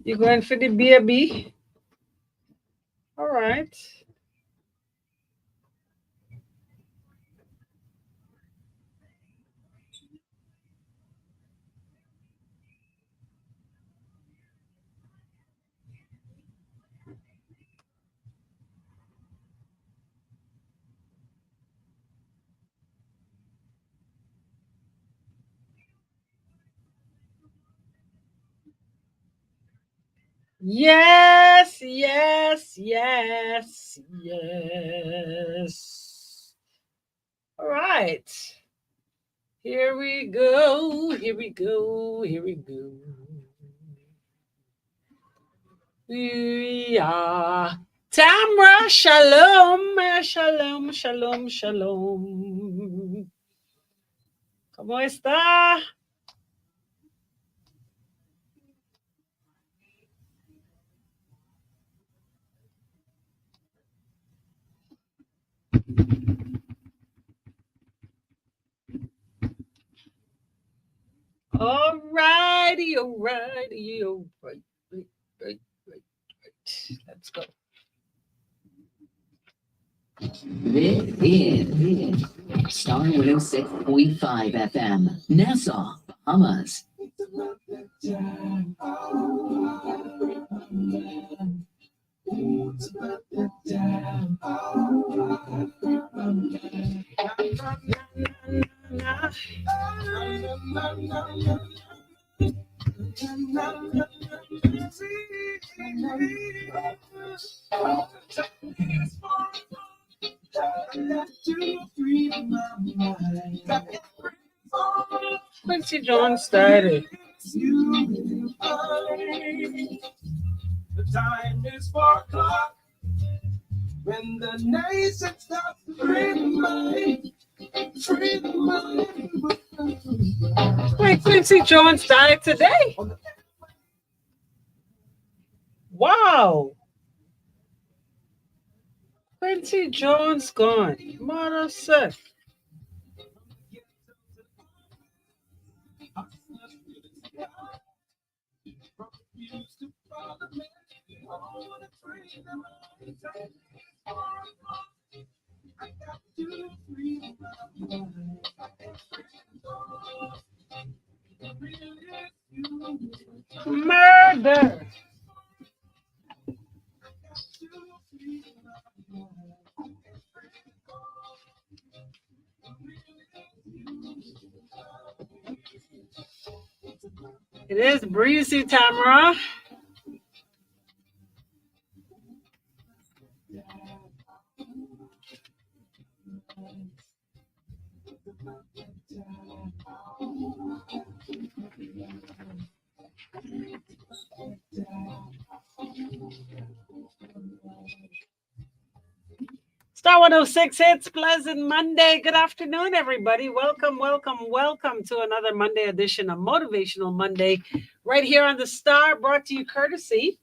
You going for the baby? All right. Yes, yes, yes, yes. All right. Here we go. Here we go. Here we go. We are Tamra. Shalom. Shalom. Shalom. Shalom. ¿Cómo está? All righty. All righty. All right. Right. Right. Right. Right. Let's go. This is Star 106.5 FM, Nassau, Bahamas. Quincy Jones started. The time is 4 o'clock when the nation stops to free the mind. Free the mind. Wait, Quincy Jones died today? Wow. Quincy Jones gone. Mother said. Murder. It is breezy, Tamara. Star 106 hits, pleasant Monday. Good afternoon, everybody. Welcome, welcome, welcome to another Monday edition of Motivational Monday, right here on the Star, brought to you courtesy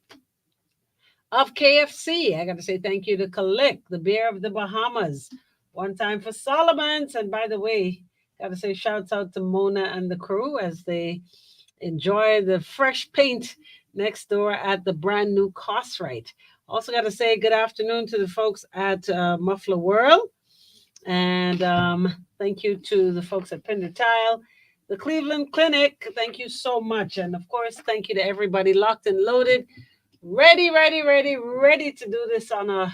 of KFC. I got to say thank you to Kalik, the beer of the Bahamas. One time for Solomon's. And by the way, got to say shouts out to Mona and the crew as they enjoy the fresh paint next door at the brand new Cosrite. Also got to say good afternoon to the folks at Muffler World. And thank you to the folks at Pinder Tile, the Cleveland Clinic. Thank you so much. And of course, thank you to everybody locked and loaded, ready to do this on a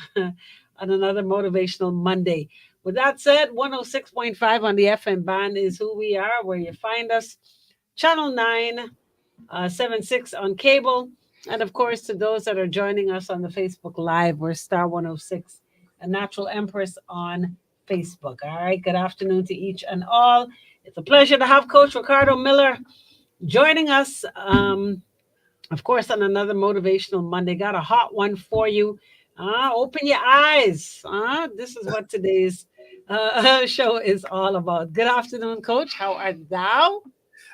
on another motivational Monday. With that said, 106.5 on the FM band is who we are, where you find us. Channel 976 on cable. And of course, to those that are joining us on the Facebook Live, we're Star 106, a natural empress on Facebook. All right. Good afternoon to each and all. It's a pleasure to have Coach Ricardo Miller joining us. Of course, on another motivational Monday, got a hot one for you. Open your eyes. This is what today's show is all about. Good afternoon, Coach. How art thou?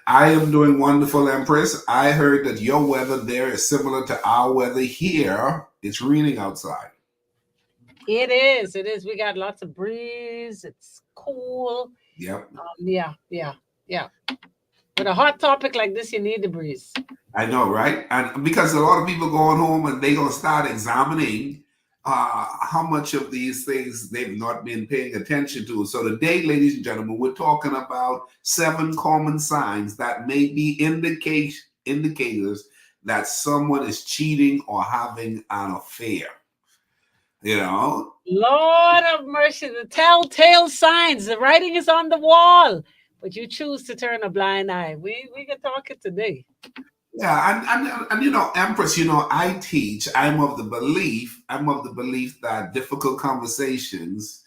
I am doing wonderful, Empress. I heard that your weather there is similar to our weather here. It's raining outside. It is. It is. We got lots of breeze. It's cool. Yep. Yeah. With a hot topic like this, you need the breeze. I know, right? And because a lot of people going home and they're gonna start examining how much of these things they've not been paying attention to. So today, ladies and gentlemen, we're talking about 7 common signs that may be indicators that someone is cheating or having an affair. You know? Lord of mercy, the telltale signs. The writing is on the wall, but you choose to turn a blind eye. We can talk it today. Yeah, and you know, Empress, you know, I'm of the belief that difficult conversations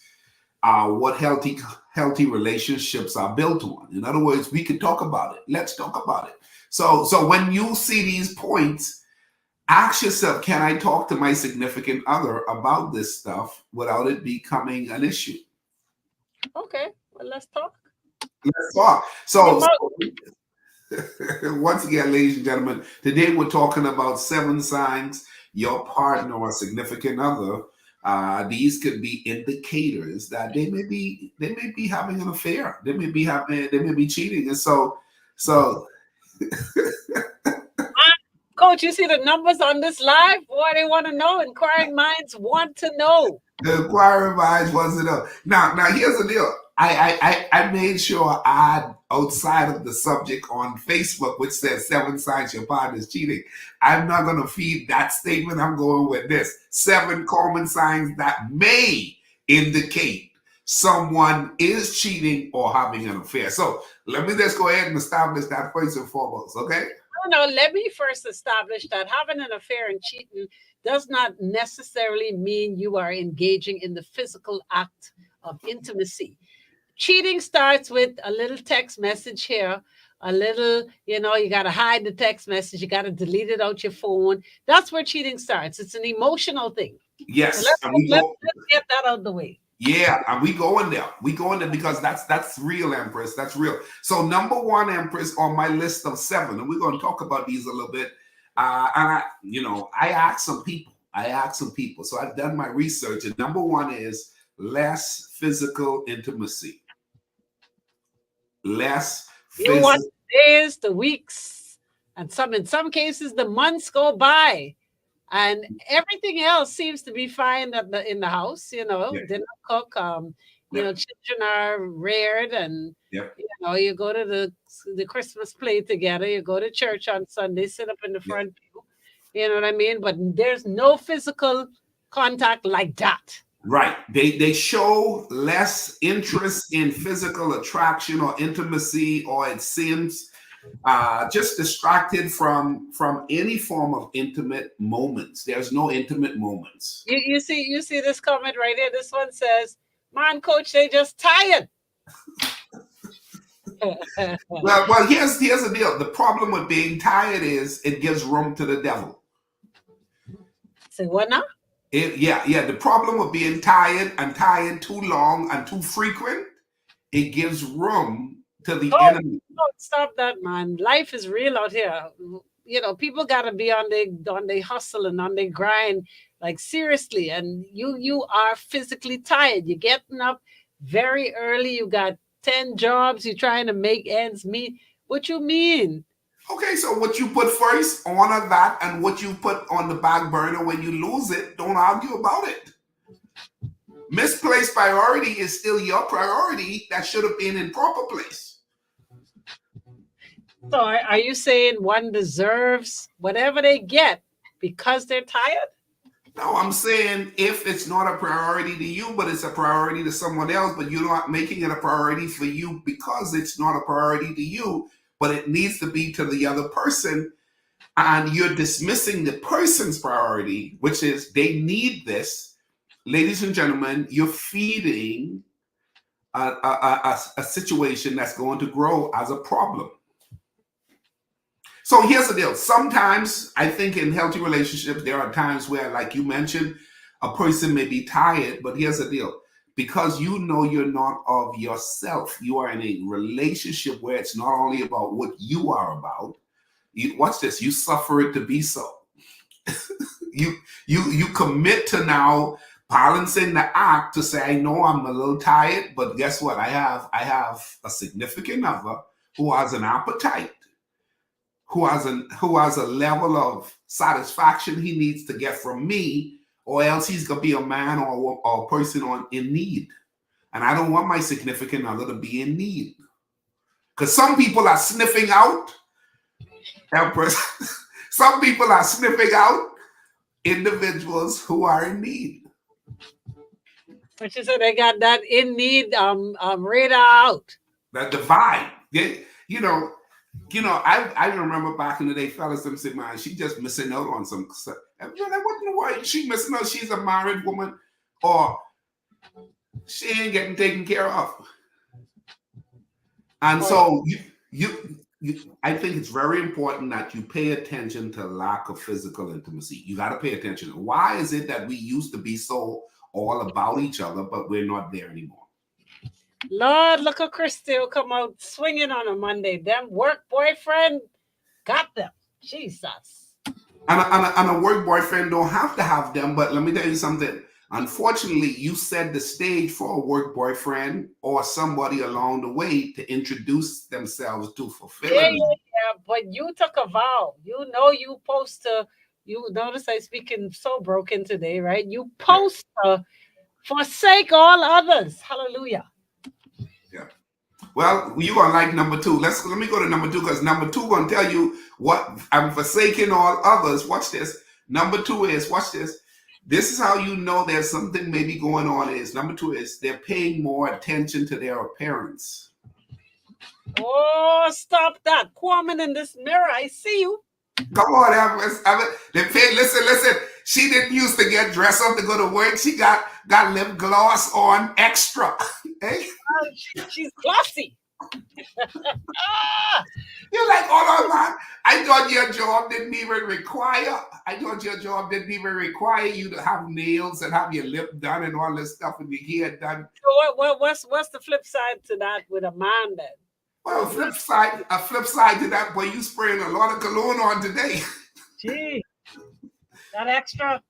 are what healthy relationships are built on. In other words, we can talk about it. Let's talk about it. So when you see these points, ask yourself, can I talk to my significant other about this stuff without it becoming an issue? Okay, well, let's talk. Let's talk. So once again, ladies and gentlemen, today we're talking about 7 signs your partner or significant other. These could be indicators that they may be having an affair. They may be cheating, and so. Coach, you see the numbers on this live? Boy, they want to know. Inquiring minds want to know. The inquiring minds want to know. Now here's the deal. I made sure I add outside of the subject on Facebook, which says 7 signs your partner is cheating. I'm not going to feed that statement. I'm going with this: 7 common signs that may indicate someone is cheating or having an affair. So let me just go ahead and establish that first and foremost, okay? No, let me first establish that having an affair and cheating does not necessarily mean you are engaging in the physical act of intimacy. Cheating starts with a little text message here, a little, you got to hide the text message. You got to delete it out your phone. That's where cheating starts. It's an emotional thing. Yes. So let's get that out of the way. Yeah, and we going there. We going there because that's real, Empress. That's real. So number 1, Empress, on my list of 7, and we're going to talk about these a little bit. And I asked some people. So I've done my research, and number 1 is less physical intimacy. Less physical. You want the days, the weeks, and in some cases the months go by. And everything else seems to be fine in the house, dinner cook, children are reared, and, you go to the Christmas play together, you go to church on Sunday, sit up in the front pew, you know what I mean? But there's no physical contact like that. Right. They show less interest in physical attraction or intimacy, or it seems just distracted from any form of intimate moments. There's no intimate moments. You see this comment right here. This one says, "Man, coach, they just tired." well, here's the deal. The problem with being tired is it gives room to the devil. Say what now? The problem with being tired and tired too long and too frequent, it gives room to the enemy. Stop that, man. Life is real out here. People got to be on their hustle and on their grind, like seriously. And you are physically tired. You're getting up very early. You got 10 jobs. You're trying to make ends meet. What you mean? Okay, so what you put first, honor that, and what you put on the back burner when you lose it, don't argue about it. Misplaced priority is still your priority that should have been in proper place. So are you saying one deserves whatever they get because they're tired? No, I'm saying if it's not a priority to you, but it's a priority to someone else, but you're not making it a priority for you because it's not a priority to you, but it needs to be to the other person, and you're dismissing the person's priority, which is they need this. Ladies and gentlemen, you're feeding a situation that's going to grow as a problem. So here's the deal. Sometimes I think in healthy relationships, there are times where, like you mentioned, a person may be tired, but here's the deal. Because you're not of yourself. You are in a relationship where it's not only about what you are about. Watch this. You suffer it to be so. you commit to now balancing the act to say, I know I'm a little tired, but guess what? I have a significant other who has an appetite, who has a level of satisfaction he needs to get from me, or else he's gonna be a man or a person in need. And I don't want my significant other to be in need. Because some people are sniffing out, Empress. Some people are sniffing out individuals who are in need. But you said they got that in need radar out. That divide. You know, I remember back in the day, fellas, them say, man, she just missing out on some stuff. And what in the world she missing out? She's a married woman, or she ain't getting taken care of. And so I think it's very important that you pay attention to lack of physical intimacy. You got to pay attention. Why is it that we used to be so all about each other, but we're not there anymore? Lord, look at Christy will come out swinging on a Monday. Them work boyfriend got them. Jesus. And a work boyfriend don't have to have them, but let me tell you something. Unfortunately, you set the stage for a work boyfriend or somebody along the way to introduce themselves to fulfill it. Yeah, but you took a vow. You know you supposed to, you notice I speaking so broken today, right? You supposed to forsake all others. Hallelujah. Yeah. Well, you're gonna like number two. Let me go to number two, because number two gonna tell you what I'm forsaking all others. Watch this. Number two is, watch this. This is how you know there's something maybe going on. Is number two is they're paying more attention to their appearance. Oh, stop that. Kwame in this mirror. I see you. Come on, listen. She didn't used to get dressed up to go to work. She got lip gloss on extra. Hey? She's glossy. You're like, hold on, man. I thought your job didn't even require you to have nails and have your lip done and all this stuff and your hair done. So what's the flip side to that with a man then? Well, a flip side to that, boy, you spraying a lot of cologne on today. Gee, that extra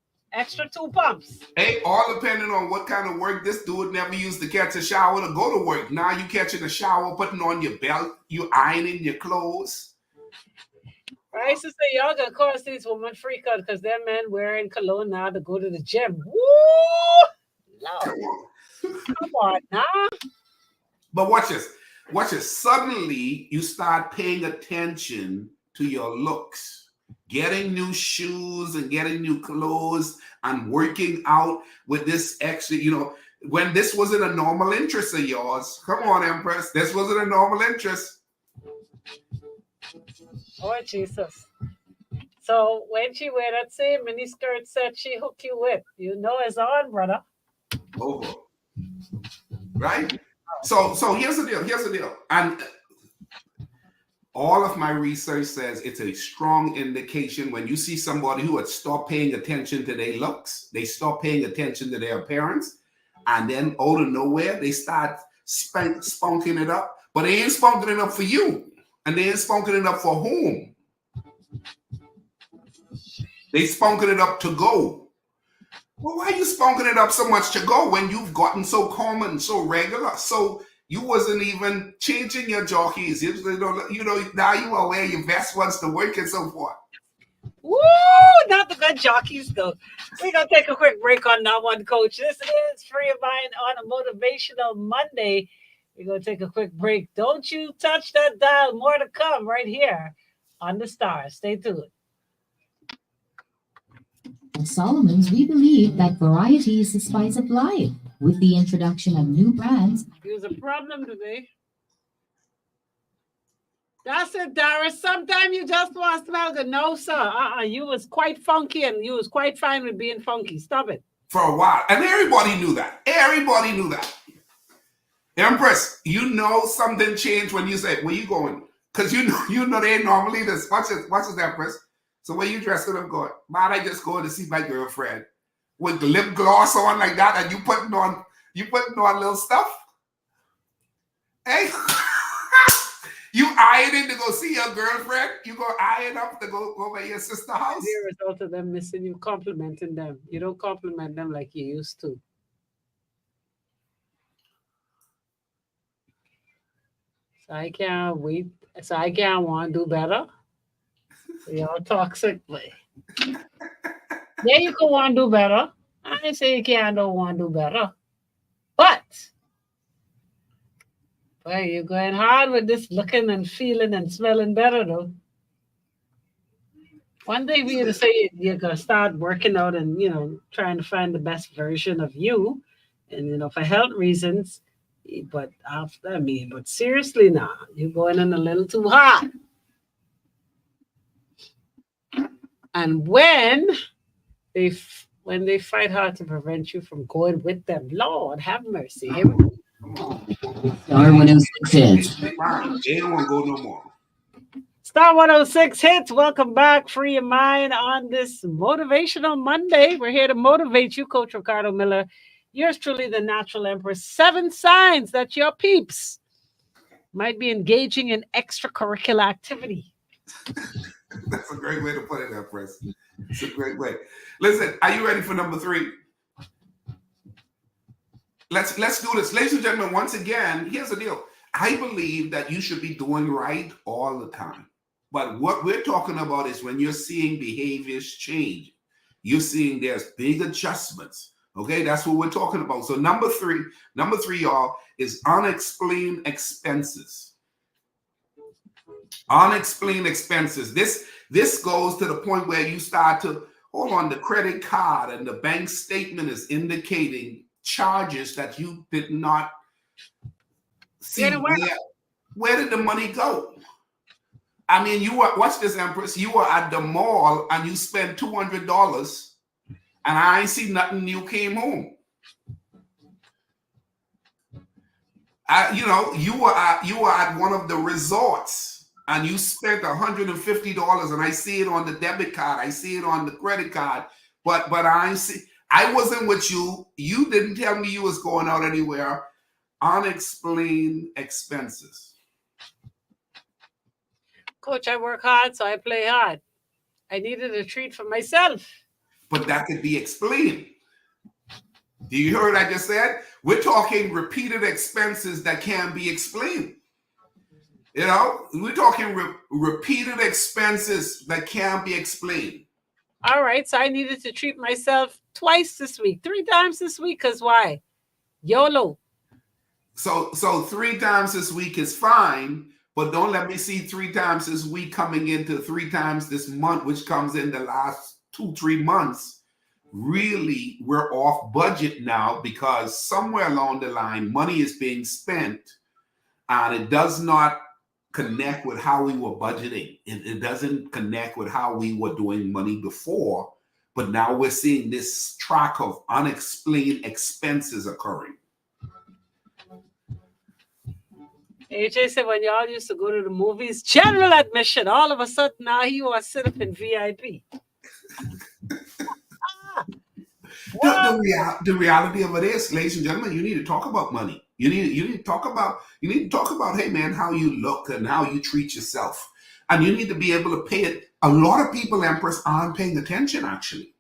2 pumps. Hey, all depending on what kind of work. This dude never used to catch a shower to go to work. Now you catching a shower, putting on your belt, you ironing your clothes. I used to say, y'all gonna cause these women freak out because they're men wearing cologne now to go to the gym. Woo! Lord. Come on now. But watch this. Suddenly, you start paying attention to your looks, getting new shoes and getting new clothes and working out with this extra, when this wasn't a normal interest of yours. Come on, Empress. This wasn't a normal interest. Oh, Jesus. So when she wear that same miniskirt set she hook you with, it's on, brother. Over. Right? So here's the deal. And all of my research says it's a strong indication when you see somebody who had stopped paying attention to their looks, they stop paying attention to their appearance, and then out of nowhere, they start spunking it up. But they ain't spunking it up for you. And they ain't spunking it up for whom? They spunking it up to go. Well, why are you spunking it up so much to go when you've gotten so common, so regular? So you wasn't even changing your jockeys. Now you are wearing your vest once to work and so forth. Woo! Not the good jockeys, though. We're going to take a quick break on that one, Coach. This is Free Your Mind on a Motivational Monday. We're going to take a quick break. Don't you touch that dial. More to come right here on The Star. Stay tuned. At Solomon's, we believe that variety is the spice of life. With the introduction of new brands, There's a problem today. That's it, Darius. Sometimes you just want to smell good. No, sir. You was quite funky and you was quite fine with being funky. Stop it. For a while. And everybody knew that. Empress, something changed when you said, where you going? Because you know they normally this. Watch this, Empress. So when you dressed up, going, man, I just going to see my girlfriend with the lip gloss on like that, and you putting on little stuff. Hey, you ironing to go see your girlfriend. You go iron up to go over to your sister's house. The result of them missing you, complimenting them. You don't compliment them like you used to. I can't wait. So I can't want to do better. You're toxic, boy. Yeah, you can want to do better. I didn't say you can't don't want to do better. But boy, you're going hard with this looking and feeling and smelling better though. One day for you to say you're gonna start working out and trying to find the best version of you, and for health reasons. But after but seriously now, you're going in a little too hard. And when they fight hard to prevent you from going with them, Lord have mercy. Here we go. Star 106 hits. They don't want to go no more. Star 106 hits. Welcome back. Free your mind on this Motivational Monday. We're here to motivate you, Coach Ricardo Miller. Yours truly, the Natural Empress. 7 signs that your peeps might be engaging in extracurricular activity. That's a great way to put it, Empress. It's a great way. Listen, are you ready for number 3? Let's do this. Ladies and gentlemen, once again, here's the deal. I believe that you should be doing right all the time. But what we're talking about is when you're seeing behaviors change. You're seeing there's big adjustments. Okay, that's what we're talking about. So number three, y'all, is unexplained expenses. Unexplained expenses. This goes to the point where you start to hold on the credit card and the bank statement is indicating charges that you did not see. Where did the money go? I mean, watch this, Empress. You were at the mall and you spent $200 and I ain't see nothing. You came home. You were at one of the resorts and you spent $150 and I see it on the debit card. I see it on the credit card, but I ain't see. I wasn't with you. You didn't tell me you was going out anywhere. Unexplained expenses. Coach, I work hard, so I play hard. I needed a treat for myself. But that could be explained. Do you hear what I just said? We're talking repeated expenses that can be explained. We're talking repeated expenses that can be explained. All right, so I needed to treat myself twice this week, 3 times this week, because why? YOLO. So 3 times this week is fine, but don't let me see 3 times this week coming into 3 times this month, which comes in the last 2-3 months. Really, we're off budget now because somewhere along the line, money is being spent and it does not connect with how we were budgeting. It doesn't connect with how we were doing money before, but now we're seeing this track of unexplained expenses occurring. AJ said when y'all used to go to the movies, general admission, all of a sudden now you are sit up in VIP. The reality of it is, ladies and gentlemen, you need to talk about money. You need to talk about, hey man, how you look and how you treat yourself. And you need to be able to pay it. A lot of people, Empress, aren't paying attention, actually.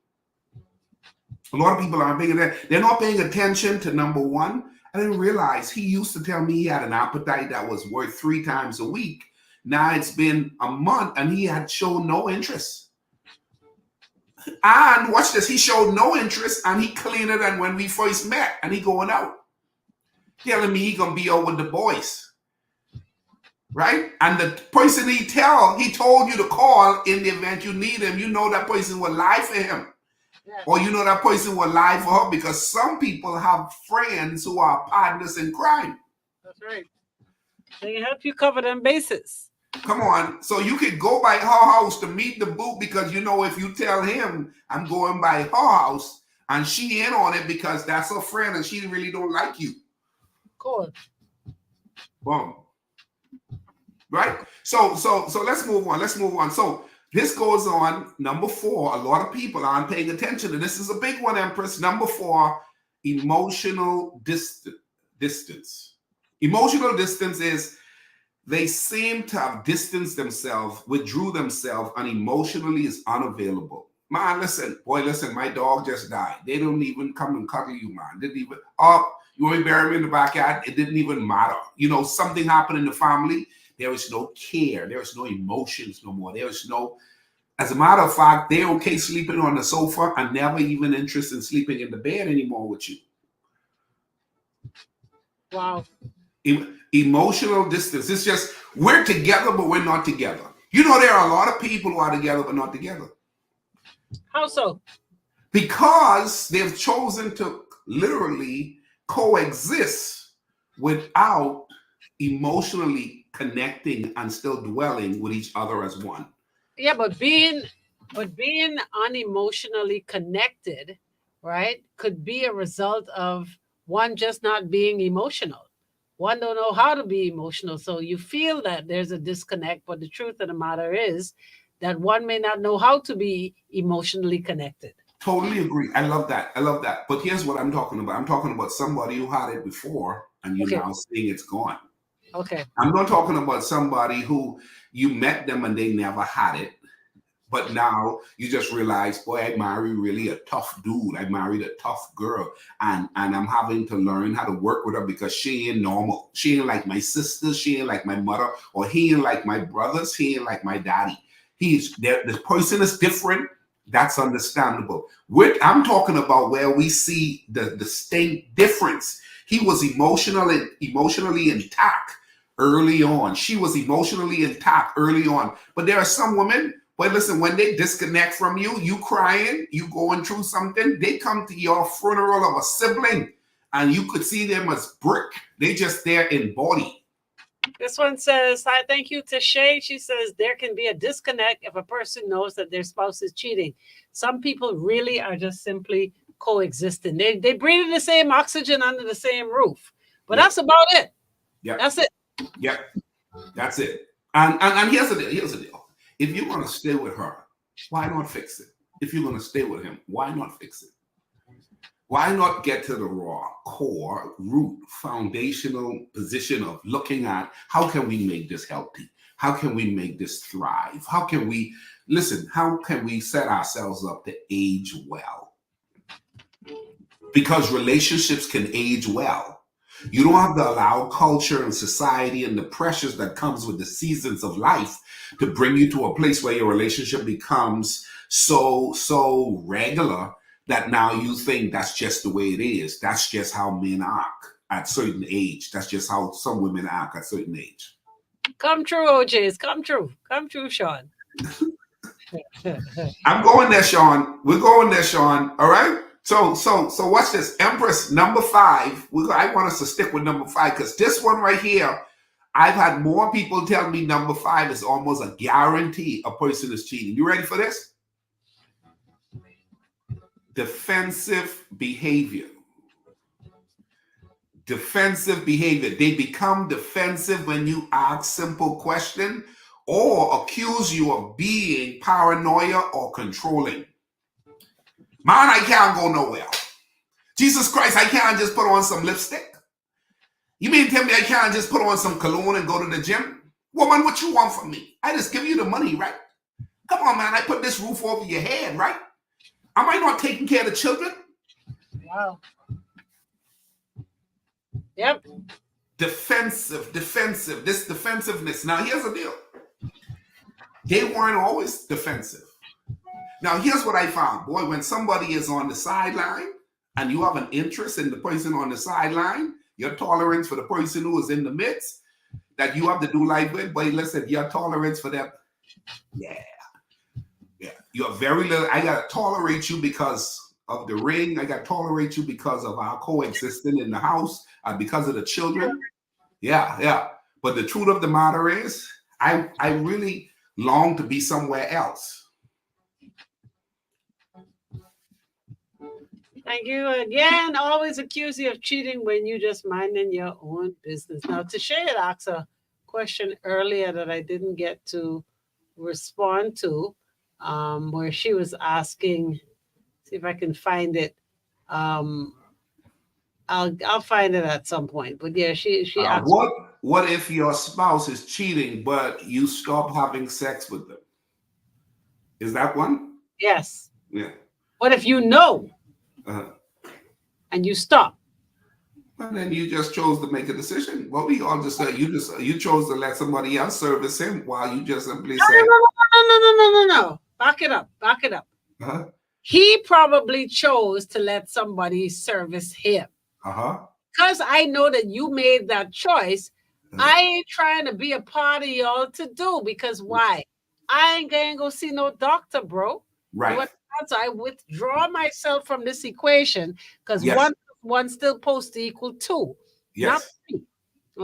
A lot of people aren't paying attention. They're not paying attention to number one. I didn't realize he used to tell me he had an appetite that was worth 3 times a week. Now it's been a month and he had shown no interest. And watch this, he showed no interest and he cleaner than when we first met and he going out. Telling me he gonna be out with the boys. Right? And the person he told you to call in the event you need him, you know that person will lie for him. Yeah. Or you know that person will lie for her because some people have friends who are partners in crime. That's right. They can help you cover them bases. Come on. So you could go by her house to meet the boo because if you tell him I'm going by her house and she in on it because that's her friend and she really don't like you. Cool. Boom. Right? So let's move on. So this goes on. Number 4, a lot of people aren't paying attention. And this is a big one, Empress. Number 4, emotional distance. Emotional distance is they seem to have distanced themselves, withdrew themselves, and emotionally is unavailable. Man, listen, my dog just died. They don't even come and cuddle you, man. They didn't even You want to bury him in the backyard? It didn't even matter. You know, something happened in the family. There is no care. There is no emotions no more. There is no, as a matter of fact, they're okay sleeping on the sofa and never even interested in sleeping in the bed anymore with you. Wow. Emotional distance. It's just, we're together, but we're not together. You know, there are a lot of people who are together, but not together. How so? Because they've chosen to literally coexist without emotionally connecting and still dwelling with each other as one. Yeah, but being unemotionally connected, right, could be a result of one just not being emotional. One don't know how to be emotional. So you feel that there's a disconnect, but the truth of the matter is that one may not know how to be emotionally connected. Totally agree. I love that. I love that. But here's what I'm talking about. I'm talking about somebody who had it before and you're Okay. now seeing it's gone. Okay. I'm not talking about somebody who you met them and they never had it. But now you just realize, boy, I married really a tough dude. I married a tough girl. And I'm having to learn how to work with her because she ain't normal. She ain't like my sister. She ain't like my mother. Or he ain't like my brothers. He ain't like my daddy. He's there. The person is different. That's understandable. I'm talking about where we see the distinct difference. He was emotionally intact early on. She was emotionally intact early on. But there are some women, but listen, when they disconnect from you, you crying, you going through something, they come to your funeral of a sibling and you could see them as brick. They just there in body. This one says, hi, thank you to Shay. She says, there can be a disconnect if a person knows that their spouse is cheating. Some people really are just simply coexisting. They breathe the same oxygen under the same roof. But that's about it. Yeah. That's it. Yeah. That's it. And here's the deal. Here's the deal. If you're going to stay with her, why not fix it? If you're going to stay with him, why not fix it? Why not get to the raw, core, root, foundational position of looking at how can we make this healthy? How can we make this thrive? How can we set ourselves up to age well? Because relationships can age well. You don't have to allow culture and society and the pressures that comes with the seasons of life to bring you to a place where your relationship becomes so regular that now you think that's just the way it is. That's just how men act at certain age. That's just how some women act at certain age. Come true, OJs. Come true. Come true, Sean. I'm going there, Sean. We're going there, Sean. All right. So watch this. Empress number 5. I want us to stick with number 5 because this one right here, I've had more people tell me number 5 is almost a guarantee a person is cheating. You ready for this? Defensive behavior. Defensive behavior. They become defensive when you ask simple questions or accuse you of being paranoia or controlling. Man, I can't go nowhere. Jesus Christ, I can't just put on some lipstick. You mean tell me I can't just put on some cologne and go to the gym? Woman, what you want from me? I just give you the money, right? Come on, man. I put this roof over your head, right? Am I not taking care of the children? Wow. Yep. Defensive. This defensiveness. Now, here's the deal. They weren't always defensive. Now, here's what I found. Boy, when somebody is on the sideline and you have an interest in the person on the sideline, your tolerance for the person who is in the midst that you have to do life with, boy, listen, your tolerance for them, yeah. You're very little. I got to tolerate you because of the ring. I got to tolerate you because of our coexisting in the house, because of the children. Yeah. But the truth of the matter is, I really long to be somewhere else. Thank you again. Always accuse you of cheating when you just minding your own business. Now, Tasha had asked a question earlier that I didn't get to respond to, where she was asking, see if I can find it. I'll find it at some point. But yeah, she asked. What if your spouse is cheating, but you stop having sex with them? Is that one? Yes. Yeah. What if you know and you stop? And then you just chose to make a decision. Well, we all just you chose to let somebody else service him while you just simply No, no, said, no. Back it up. Back it up. uh-huh, He probably chose to let somebody service him. uh-huh. Because I know that you made that choice, Uh-huh. I ain't trying to be a part of y'all to do. Because why? I ain't going to go see no doctor, bro. Right. What so I withdraw myself from this equation because Yes. one still supposed to equal 2, not Yes. 3.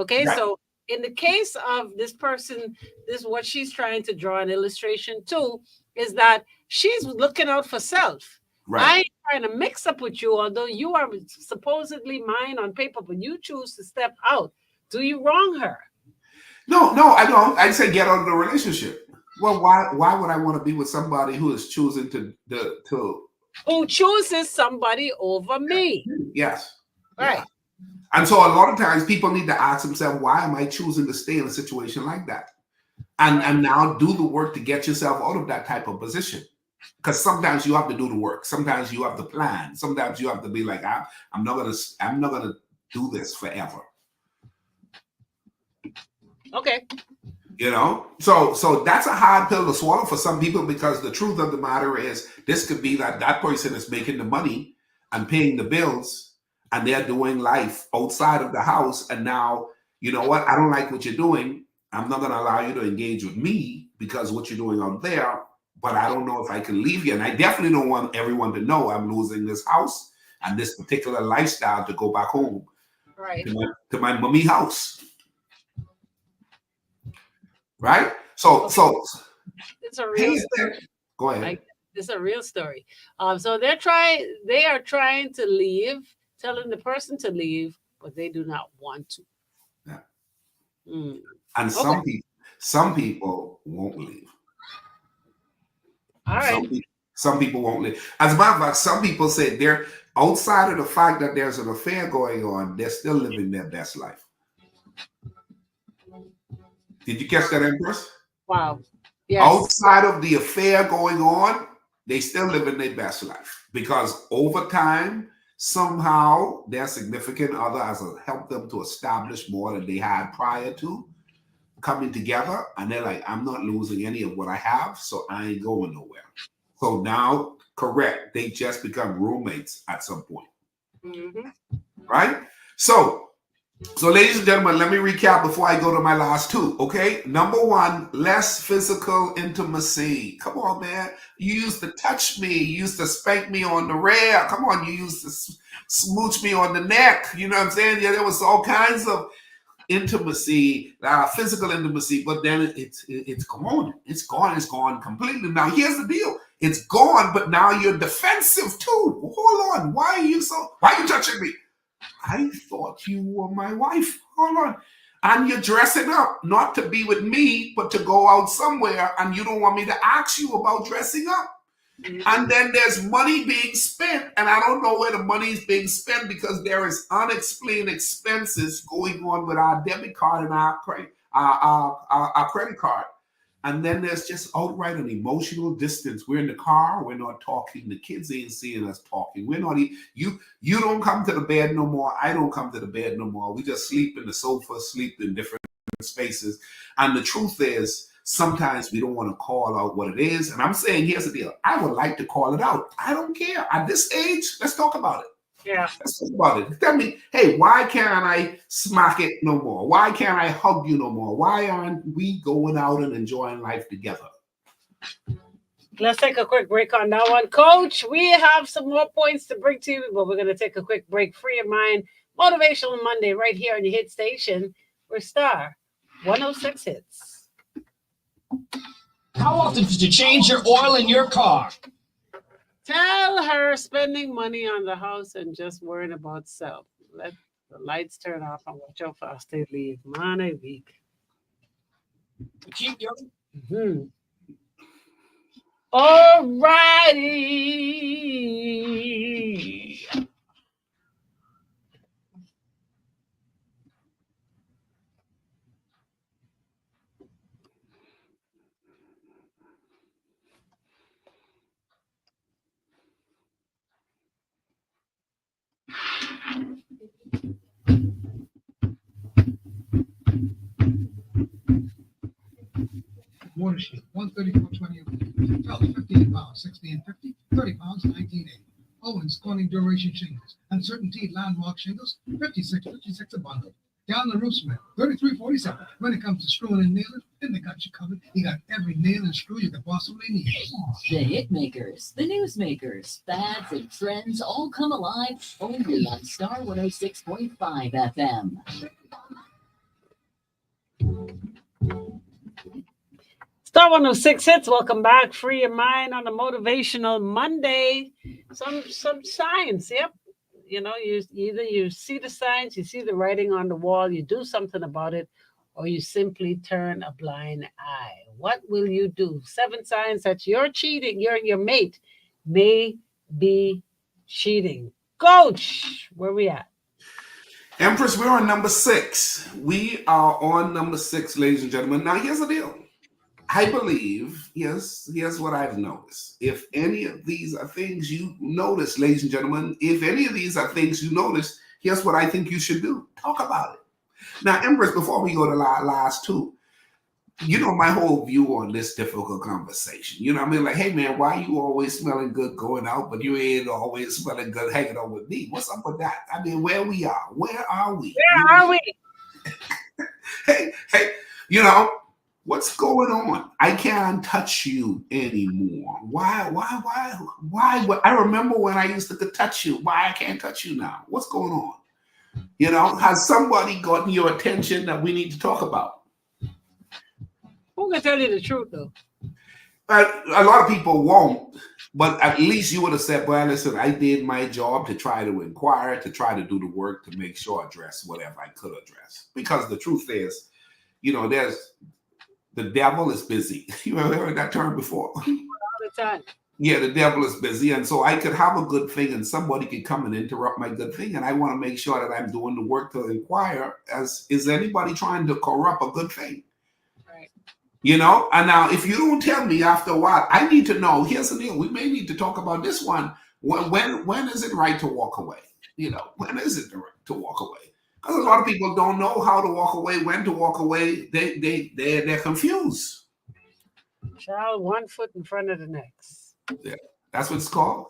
Okay, Right. so in the case of this person, this what she's trying to draw an illustration to is that she's looking out for self. I Right. ain't trying to mix up with you, although you are supposedly mine on paper, but you choose to step out. Do you wrong her? No, I don't. I say get out of the relationship. Well, why would I want to be with somebody who is choosing to Who chooses somebody over me? yes. Right. Yeah. And so a lot of times people need to ask themselves, why am I choosing to stay in a situation like that? And now do the work to get yourself out of that type of position. Because sometimes you have to do the work. Sometimes you have to plan. Sometimes you have to be like, I'm not gonna do this forever. Okay. You know, so that's a hard pill to swallow for some people, because the truth of the matter is this could be that person is making the money and paying the bills, and they're doing life outside of the house. And now, you know what? I don't like what you're doing. I'm not going to allow you to engage with me because what you're doing out there, but I don't know if I can leave you. And I definitely don't want everyone to know I'm losing this house and this particular lifestyle to go back home Right. to my mommy house. Right? So it's a real story. Go ahead. It's a real story. So they are trying to leave, telling the person to leave, but they do not want to. Yeah. Mm. And some people won't leave. All right. Some people won't leave. As a matter of fact, some people say they're outside of the fact that there's an affair going on, they're still living their best life. Did you catch that, Empress? Wow. Yes. Outside of the affair going on, they still living their best life, because over time, somehow their significant other has helped them to establish more than they had prior to coming together. And they're like, I'm not losing any of what I have, so I ain't going nowhere. So now, correct, they just become roommates at some point. Mm-hmm. Right? So, ladies and gentlemen, let me recap before I go to my last 2. Okay. Number 1, less physical intimacy. Come on, man. You used to touch me. You used to spank me on the rear. Come on. You used to smooch me on the neck. You know what I'm saying? Yeah, there was all kinds of intimacy, physical intimacy, but then it's gone. It's gone. It's gone completely. Now, here's the deal. It's gone, but now you're defensive too. Hold on. Why are you touching me? I thought you were my wife. Hold on. And you're dressing up, not to be with me, but to go out somewhere, and you don't want me to ask you about dressing up. Mm-hmm. And then there's money being spent, and I don't know where the money is being spent, because there is unexplained expenses going on with our debit card and our credit card. And then there's just outright an emotional distance. We're in the car. We're not talking. The kids ain't seeing us talking. We're not. You don't come to the bed no more. I don't come to the bed no more. We just sleep in the sofa, sleep in different spaces. And the truth is, sometimes we don't want to call out what it is. And I'm saying, here's the deal. I would like to call it out. I don't care. At this age, let's talk about it. Yeah. Let's talk about it. Tell me, hey, why can't I smack it no more? Why can't I hug you no more? Why aren't we going out and enjoying life together? Let's take a quick break on that one. Coach, we have some more points to bring to you, but we're going to take a quick break. Free your mind. Motivational Monday right here on your hit station. We're Star 106 Hits. How often did you change your oil in your car? Tell her spending money on the house and just worrying about self. Let the lights turn off and watch out for they leave. Man, I weak. Keep young. Mm-hmm. All righty. machine, 134.20. Phelps, 15 pounds, 16.50. 30 pounds, 19.80. Owens Corning Duration Shingles. Uncertainty Landmark Shingles, 56.56 a bundle. Down the Roof Smith, 33.47. When it comes to screwing and nailing, then they got you covered. You got every nail and screw you could possibly need. The hit makers, the newsmakers, fads and trends all come alive only on Star 106.5 FM. Star 106 hits. Welcome back. Free your mind on a motivational Monday. Some science. Yep. You know, you see the signs, you see the writing on the wall, you do something about it, or you simply turn a blind eye. What will you do? 7 signs that you're cheating, your mate may be cheating. Coach, where we at? Empress, we're on number 6. We are on number 6, ladies and gentlemen. Now, here's the deal. I believe, here's what I've noticed. If any of these are things you notice, ladies and gentlemen, if any of these are things you notice, here's what I think you should do. Talk about it. Now, Empress, before we go to last 2, you know my whole view on this difficult conversation. You know what I mean? Like, hey, man, why you always smelling good going out, but you ain't always smelling good hanging out with me? What's up with that? I mean, where we are? Where are we? Where are we? hey, you know, what's going on? I can't touch you anymore. Why? I remember when I used to touch you. Why I can't touch you now? What's going on? You know, has somebody gotten your attention that we need to talk about? Who can tell you the truth, though? A lot of people won't, but at least you would have said, well, listen, I did my job to try to inquire, to try to do the work, to make sure I address whatever I could address. Because the truth is, you know, the devil is busy. You ever heard that term before? All the time. Yeah, the devil is busy. And so I could have a good thing and somebody could come and interrupt my good thing. And I want to make sure that I'm doing the work to inquire, is anybody trying to corrupt a good thing? Right. You know, and now if you don't tell me after a while, I need to know. Here's the deal. We may need to talk about this one. When is it right to walk away? You know, when is it right to walk away? Because a lot of people don't know how to walk away, when to walk away. They're confused. Child, one foot in front of the next. Yeah, that's what it's called.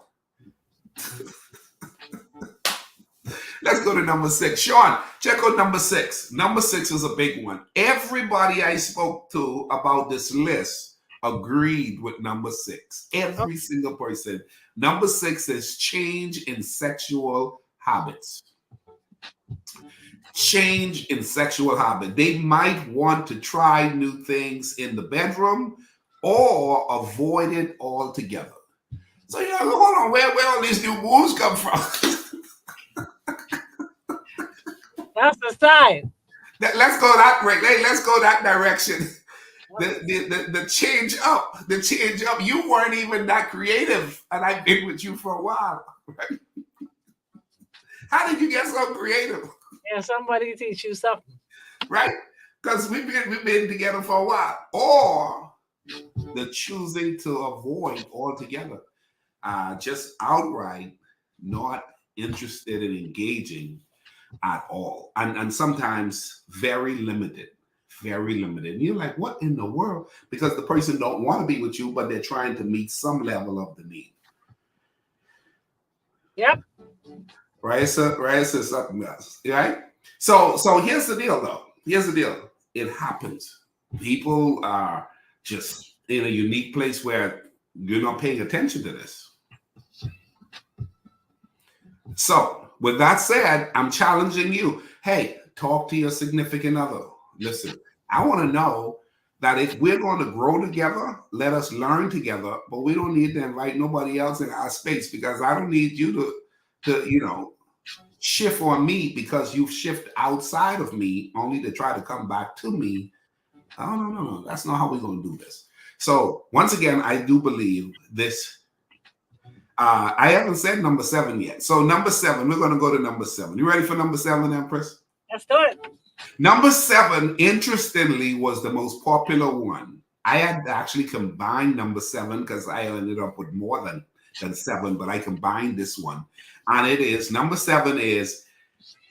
Let's go to number 6. Sean, check out number 6. Number 6 is a big one. Everybody I spoke to about this list agreed with number 6. Every single person. Number 6 is change in sexual habits. Change in sexual habit. They might want to try new things in the bedroom or avoid it altogether. So you're like, hold on, where all these new moves come from? That's the sign. Let's go that way. Let's go that direction. The change up. The change up. You weren't even that creative, and I've been with you for a while. Right? How did you get so creative? Yeah, somebody teach you something. Right? Because we've been together for a while. Or the choosing to avoid altogether. Just outright not interested in engaging at all. And sometimes very limited. Very limited. And you're like, what in the world? Because the person don't want to be with you, but they're trying to meet some level of the need. Yep. Right? So something else. Right? So here's the deal, though. Here's the deal. It happens. People are just in a unique place where you're not paying attention to this. So with that said, I'm challenging you. Hey, talk to your significant other. Listen, I want to know that if we're going to grow together, let us learn together, but we don't need to invite nobody else in our space, because I don't need you to shift on me because you've shifted outside of me only to try to come back to me. Oh, no. That's not how we're going to do this. So once again, I do believe this. I haven't said number 7 yet. So number 7, we're going to go to number 7. You ready for number 7, Empress? Let's do it. Number 7, interestingly, was the most popular one. I had actually combined number 7 because I ended up with more than 7, but I combined this one. And it is, number 7 is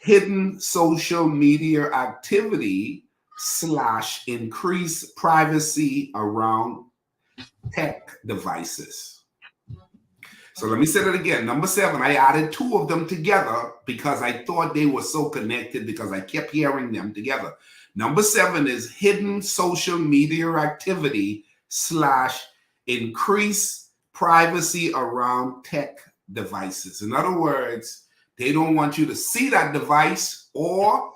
hidden social media activity / increase privacy around tech devices. So let me say that again. Number 7, I added 2 of them together because I thought they were so connected because I kept hearing them together. Number 7 is hidden social media activity / increase privacy around tech devices. In other words, they don't want you to see that device, or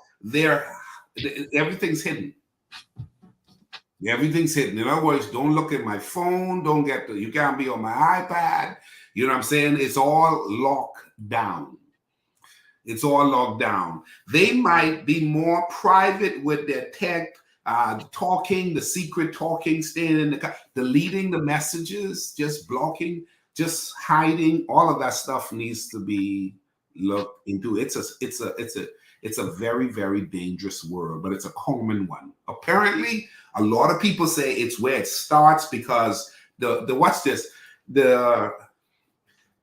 everything's hidden. Everything's hidden. In other words, don't look at my phone. You can't be on my iPad. You know what I'm saying? It's all locked down. It's all locked down. They might be more private with their tech, talking, the secret talking, staying in the car, deleting the messages, just blocking, just hiding. All of that stuff needs to be looked into. It's a very, very dangerous world, but it's a common one. Apparently, a lot of people say it's where it starts because the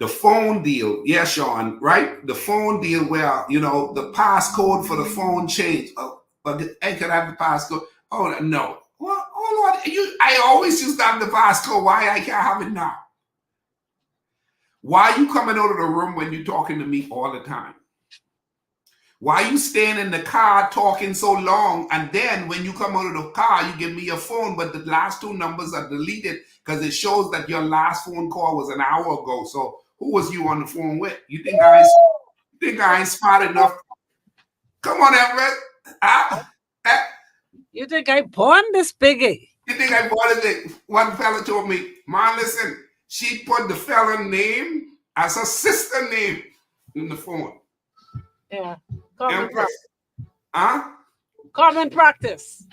phone deal. Yeah, Sean, right? The phone deal where, the passcode for the phone changed. Oh, but I could have the passcode. Oh, no. Well, oh, Lord, I always used to have the passcode. Why I can't have it now? Why are you coming out of the room when you're talking to me all the time? Why are you staying in the car talking so long, and then when you come out of the car, you give me your phone, but the last 2 numbers are deleted because it shows that your last phone call was an hour ago. So who was you on the phone with? You think I ain't smart enough? Come on, Everett. You think I born this biggie? You think I bought it? One fella told me, man, listen, she put the fella name as her sister name in the phone. Yeah. Common practice.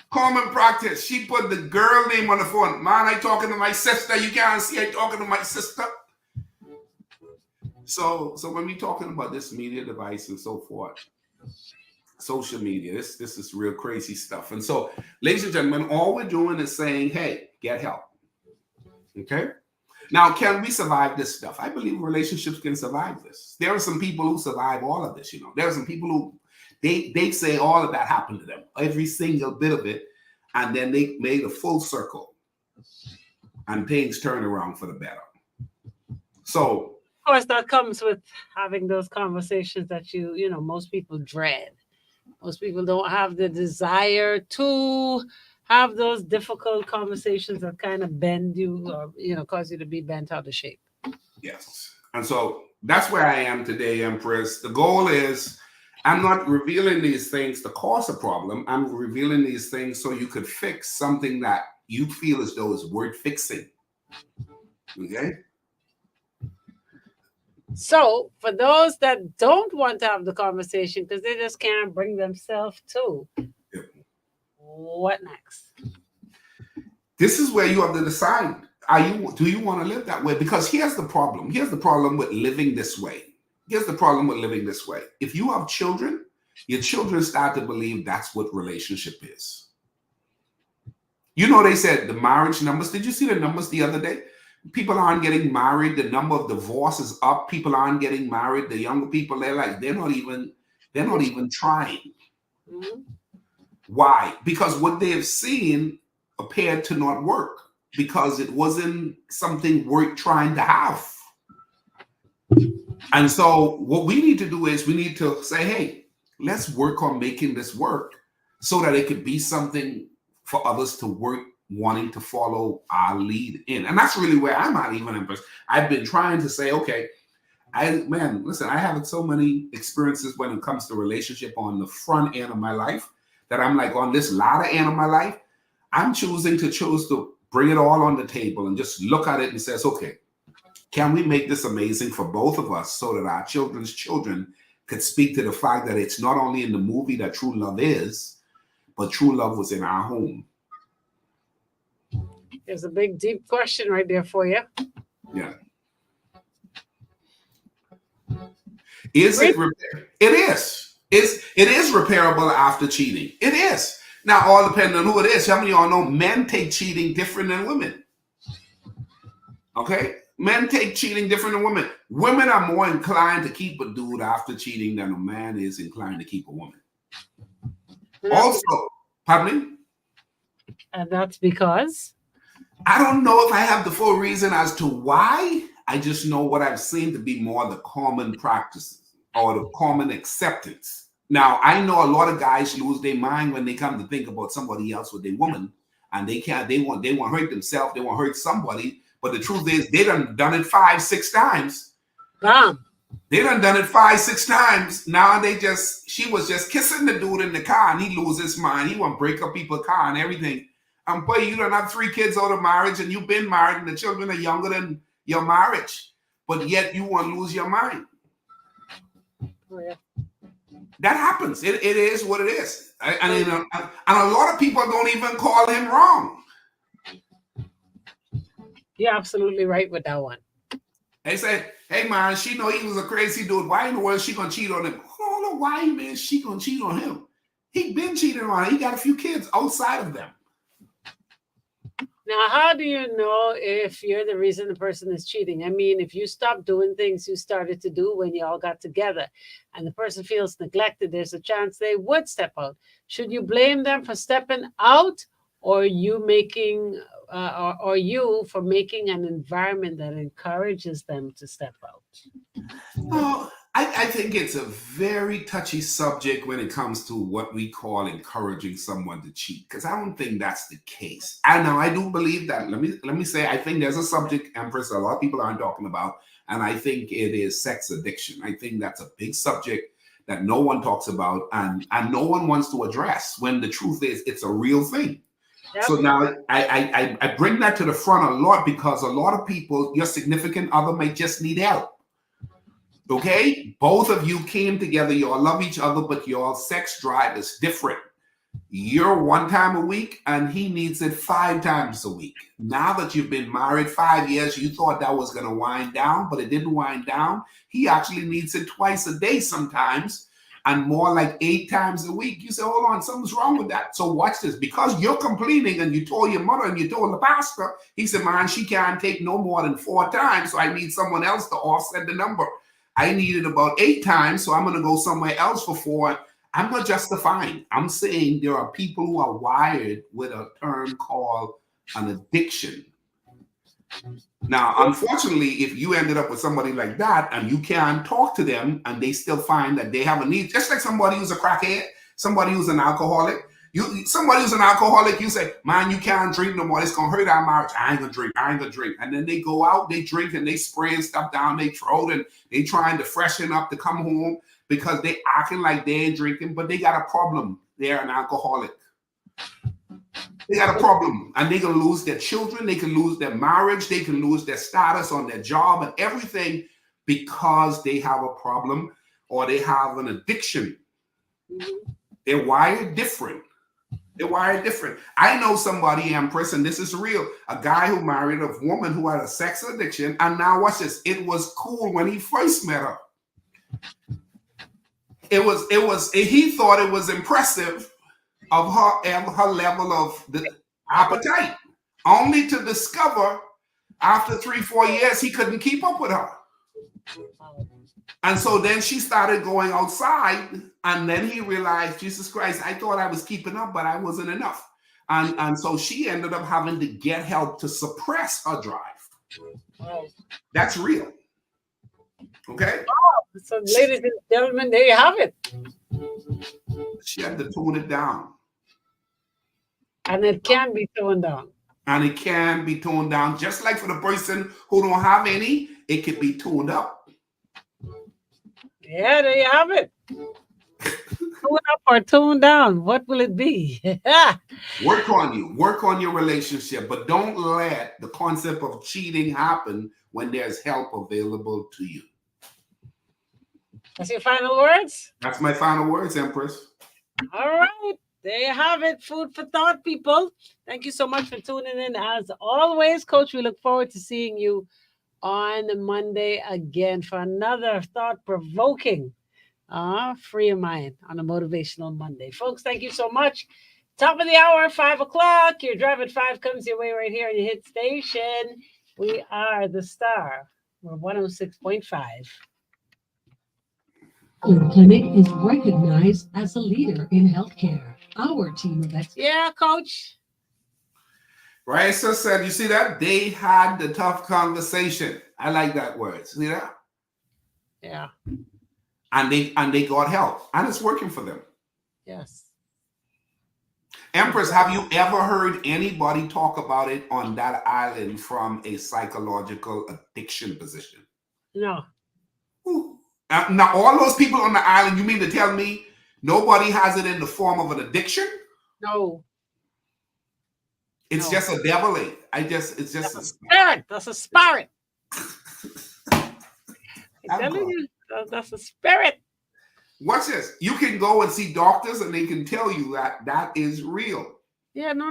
Common practice. She put the girl name on the phone. Man, I talking to my sister. You can't see I talking to my sister. So when we talking about this media device and so forth, social media, this is real crazy stuff. And so, ladies and gentlemen, all we're doing is saying, hey, get help. Okay? Now, can we survive this stuff? I believe relationships can survive this. There are some people who survive all of this, There are some people who, they say all of that happened to them, every single bit of it, and then they made a full circle, and things turn around for the better. So, of course, that comes with having those conversations that most people dread. Most people don't have the desire to have those difficult conversations that kind of bend you or, cause you to be bent out of shape. Yes. And so that's where I am today, Empress. The goal is I'm not revealing these things to cause a problem. I'm revealing these things so you could fix something that you feel as though is worth fixing. Okay? So for those that don't want to have the conversation because they just can't bring themselves to, what next? This is where you have to decide. Do you want to live that way? Because here's the problem. Here's the problem with living this way. If you have children, your children start to believe that's what relationship is. They said the marriage numbers. Did you see the numbers the other day? People aren't getting married. The number of divorce is up. People aren't getting married. The younger people, they're not even trying. Mm-hmm. Why? Because what they have seen appeared to not work because it wasn't something worth trying to have. And so what we need to do is we need to say, hey, let's work on making this work so that it could be something for others to work wanting to follow our lead in. And that's really where I'm at, even Empress. I've been trying to say, okay, I have so many experiences when it comes to relationship on the front end of my life that I'm like on this latter end of my life, I'm choosing to bring it all on the table and just look at it and says, okay, can we make this amazing for both of us so that our children's children could speak to the fact that it's not only in the movie that true love is, but true love was in our home. There's a big, deep question right there for you. Yeah. Is it repair? It is. It is repairable after cheating. It is. Now, all depending on who it is. How many of y'all know men take cheating different than women? Okay? Men take cheating different than women. Women are more inclined to keep a dude after cheating than a man is inclined to keep a woman. Also, pardon me? And that's because? I don't know if I have the full reason as to why. I just know what I've seen to be more the common practices or the common acceptance. Now, I know a lot of guys lose their mind when they come to think about somebody else with their woman, and they want to hurt themselves, they want to hurt somebody. But the truth is, they done it 5-6 times. Bam. They done it 5-6 times. Now she was just kissing the dude in the car, and he lose his mind. He want to break up people's car and everything. Boy, you don't have 3 kids out of marriage, and you've been married, and the children are younger than your marriage, but yet you want to lose your mind. Oh, yeah. That happens. It is what it is. And a lot of people don't even call him wrong. You're absolutely right with that one. They say, hey man, she know he was a crazy dude. Why in the world is she gonna cheat on him? I don't know why, man, she gonna cheat on him. He been cheating on her. He got a few kids outside of them. Now, how do you know if you're the reason the person is cheating? I mean, if you stop doing things you started to do when you all got together and the person feels neglected, there's a chance they would step out. Should you blame them for stepping out, or you for making an environment that encourages them to step out? Oh, I think it's a very touchy subject when it comes to what we call encouraging someone to cheat, because I don't think that's the case. I do believe that. Let me say, I think there's a subject, Empress, a lot of people aren't talking about, and I think it is sex addiction. I think that's a big subject that no one talks about and no one wants to address, when the truth is it's a real thing. Yep. So now I bring that to the front a lot, because a lot of people, your significant other may just need help. Okay, both of you came together, you all love each other, but your sex drive is different. You're 1 time a week and he needs it 5 times a week. Now that you've been married 5 years, you thought that was going to wind down, but it didn't wind down. He actually needs it twice a day sometimes, and more like 8 times a week. You say, hold on, something's wrong with that. So watch this. Because you're complaining and you told your mother and you told the pastor, he said, man, she can't take no more than 4 times, so I need someone else to offset the number. I needed about 8 times, so I'm going to go somewhere else for 4. I'm not justifying. I'm saying there are people who are wired with a term called an addiction. Now, unfortunately, if you ended up with somebody like that and you can't talk to them and they still find that they have a need, just like somebody who's a crackhead, somebody who's an alcoholic, somebody who's an alcoholic, you say, man, you can't drink no more. It's going to hurt our marriage. I ain't going to drink. And then they go out, they drink, and they spraying stuff down their throat, and they trying to freshen up to come home because they acting like they ain't drinking, but they got a problem. They're an alcoholic. They got a problem, and they can lose their children. They can lose their marriage. They can lose their status on their job and everything because they have a problem or they have an addiction. They're wired different. They're wired different. I know somebody, Empress, and this is real, a guy who married a woman who had a sex addiction, and now watch this. It was cool when he first met her. He thought it was impressive of her level of the appetite, only to discover after 3-4 years he couldn't keep up with her. And so then she started going outside, and then he realized, Jesus Christ, I thought I was keeping up, but I wasn't enough. And so she ended up having to get help to suppress her drive. That's real. Okay? So ladies and gentlemen, there you have it. She had to tone it down. And it can be toned down. And it can be toned down. Just like for the person who don't have any, it can be toned up. Yeah, there you have it. Tone up or tone down. What will it be? Work on you. Work on your relationship. But don't let the concept of cheating happen when there's help available to you. That's your final words? That's my final words, Empress. All right. There you have it. Food for thought, people. Thank you so much for tuning in. As always, Coach, we look forward to seeing you on Monday again for another thought-provoking free of mind on a motivational Monday. Folks, thank you so much. Top of the hour, 5 o'clock. Your Drive at 5 comes your way right here on your hit station. We are the Star. We're 106.5. Our clinic is recognized as a leader in healthcare. Our team of experts. Yeah, Coach. Raisa said, you see that? They had the tough conversation. I like that word. See that? Yeah. And they got help. And it's working for them. Yes. Empress, have you ever heard anybody talk about it on that island from a psychological addiction position? No. Ooh. Now, all those people on the island, you mean to tell me nobody has it in the form of an addiction? No. It's No. just a deviling. It's just That's a spirit. That's a spirit. I'm telling you, that's a spirit. Watch this. You can go and see doctors and they can tell you that that is real. Yeah, no.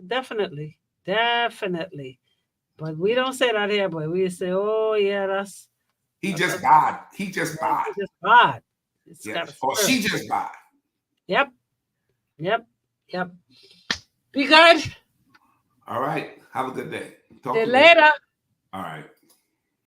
Definitely. Definitely. But we don't say that here, boy. We say, oh, yeah, that's. He just bad. He just bad. It's just bad. It's Yeah. got a Or spirit. she just bad. Yep. Be good. All right. Have a good day. Talk See you to you later. All right.